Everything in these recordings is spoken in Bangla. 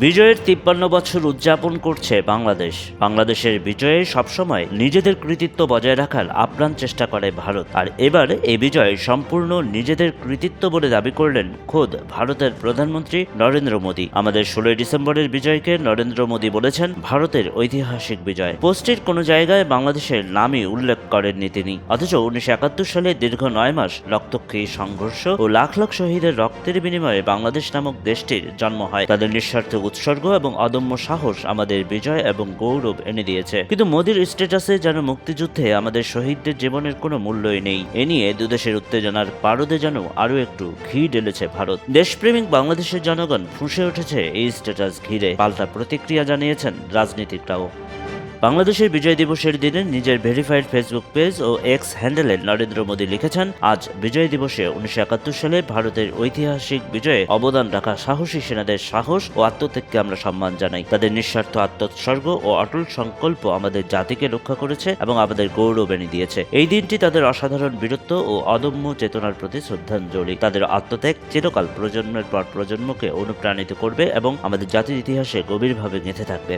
বিজয়ের 53 বছর উদযাপন করছে বাংলাদেশ। বাংলাদেশের বিজয়ে সবসময় নিজেদের কৃতিত্ব বজায় রাখার আপ্রাণ চেষ্টা করে ভারত। আর এবার এই বিজয় সম্পূর্ণ নিজেদের কৃতিত্ব বলে দাবি করলেন খোদ ভারতের প্রধানমন্ত্রী নরেন্দ্র মোদী। আমাদের 16 ডিসেম্বরের বিজয়কে নরেন্দ্র মোদী বলেছেন ভারতের ঐতিহাসিক বিজয়। পোস্টের কোনো জায়গায় বাংলাদেশের নামই উল্লেখ করেননি তিনি। অথচ 1971 সালে দীর্ঘ 9 মাস রক্তক্ষয়ী সংঘর্ষ ও লাখ লাখ শহীদের রক্তের বিনিময়ে বাংলাদেশ নামক দেশটির জন্ম হয়। তাদের নিঃস্বার্থ উৎসর্গ এবং অদম্য সাহস আমাদের বিজয় এবং গৌরব এনে দিয়েছে। কিন্তু মোদির স্ট্যাটাসে যেন মুক্তিযুদ্ধে আমাদের শহীদদের জীবনের কোনো মূল্যই নেই। এ নিয়ে দুদেশের উত্তেজনার পারদে যেন আরও একটু ঘি ঢেলেছে ভারত। দেশপ্রেমিক বাংলাদেশের জনগণ ফুঁসে উঠেছে এই স্ট্যাটাস ঘিরে। পাল্টা প্রতিক্রিয়া জানিয়েছেন রাজনীতিকরাও। বাংলাদেশের বিজয় দিবসের দিনে নিজের ভেরিফাইড ফেসবুক পেজ ও এক্স হ্যান্ডেলে নরেন্দ্র মোদী লিখেছেন, আজ বিজয় দিবসে 1971 সালে ভারতের ঐতিহাসিক বিজয়ে অবদান রাখা সাহসী সেনাদের সাহস ও আত্মত্যাগকে আমরা সম্মান জানাই। তাদের নিঃস্বার্থ আত্মোৎসর্গ ও অটল সংকল্প আমাদের জাতিকে রক্ষা করেছে এবং আমাদের গৌরব এনে দিয়েছে। এই দিনটি তাদের অসাধারণ বীরত্ব ও অদম্য চেতনার প্রতি শ্রদ্ধাঞ্জলি। তাদের আত্মত্যাগ চিরকাল প্রজন্মের পর প্রজন্মকে অনুপ্রাণিত করবে এবং আমাদের জাতির ইতিহাসে গভীরভাবে গেঁথে থাকবে।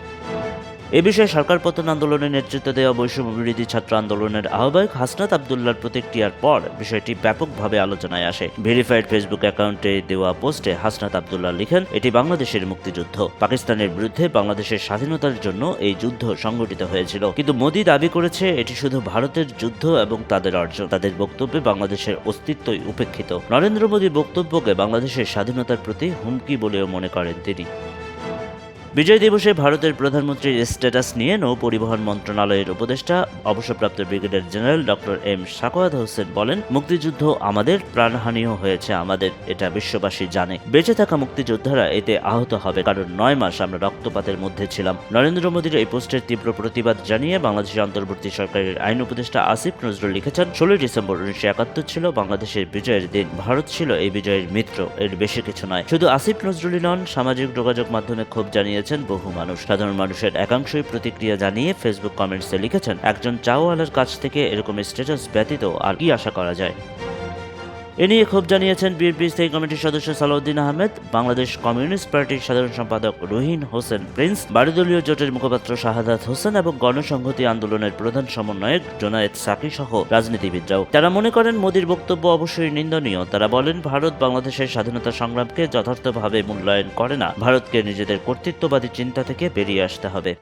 এ বিষয়ে সরকার পতন আন্দোলনের নেতৃত্ব দেওয়া বৈষম্য বিরোধী ছাত্র আন্দোলনের আহ্বায়ক হাসনাত আবদুল্লাহর প্রতিক্রিয়ার পর বিষয়টি ব্যাপকভাবে আলোচনায় আসে। ভেরিফাইড ফেসবুক অ্যাকাউন্টে দেওয়া পোস্টে হাসনাত আবদুল্লাহ লিখেন, এটি বাংলাদেশের মুক্তিযুদ্ধ। পাকিস্তানের বিরুদ্ধে বাংলাদেশের স্বাধীনতার জন্য এই যুদ্ধ সংগঠিত হয়েছিল। কিন্তু মোদি দাবি করেছে এটি শুধু ভারতের যুদ্ধ এবং তাদের অর্জন। তাদের বক্তব্যে বাংলাদেশের অস্তিত্বই উপেক্ষিত। নরেন্দ্র মোদীর বক্তব্যকে বাংলাদেশের স্বাধীনতার প্রতি হুমকি বলেও মনে করেন তিনি। বিজয় দিবসে ভারতের প্রধানমন্ত্রীর স্ট্যাটাস নিয়ে নৌ পরিবহন মন্ত্রণালয়ের উপদেষ্টা অবসরপ্রাপ্ত brigadier general doctor M Sakhawat Hossain বলেন, মুক্তিযুদ্ধ আমাদের, প্রাণহানিও হয়েছে আমাদের, এটা বিশ্ববাসী জানে। বেঁচে থাকা মুক্তিযোদ্ধারা এতে আহত হবে, কারণ 9 মাস আমরা রক্তপাতের মধ্যে ছিলাম। নরেন্দ্র মোদীর এই পোস্টের তীব্র প্রতিবাদ জানিয়ে বাংলাদেশের অন্তর্বর্তী সরকারের আইন উপদেষ্টা আসিফ নজরুল লিখেছেন, 16 ডিসেম্বর 1971 ছিল বাংলাদেশের বিজয়ের দিন। ভারত ছিল এই বিজয়ের মিত্র, এর বেশি কিছু নয়। শুধু আসিফ নজরুলই নন, সামাজিক যোগাযোগ মাধ্যমে ক্ষোভ জানিয়ে বহু মানুষ। সাধারণ মানুষের একাংশই প্রতিক্রিয়া জানিয়ে ফেসবুক কমেন্টসে লিখেছেন, একজন চাওয়ালার কাছ থেকে এরকম স্ট্যাটাস ব্যতীত আর কি আশা করা যায়। এ নিয়ে ক্ষোভ জানিয়েছেন বিএনপি স্থায়ী কমিটির সদস্য সালাউদ্দিন আহমেদ, বাংলাদেশ কমিউনিস্ট পার্টির সাধারণ সম্পাদক রুহিন হোসেন প্রিন্স, বাড়িদলীয় জোটের মুখপাত্র শাহাদাত হোসেন এবং গণসংহতি আন্দোলনের প্রধান সমন্বয়ক জোনায়েদ সাকি সহ রাজনীতিবিদরাও। তারা মনে করেন মোদির বক্তব্য অবশ্যই নিন্দনীয়। তারা বলেন, ভারত বাংলাদেশের স্বাধীনতা সংগ্রামকে যথার্থভাবে মূল্যায়ন করে না। ভারতকে নিজেদের কর্তৃত্ববাদী চিন্তা থেকে বেরিয়ে আসতে হবে।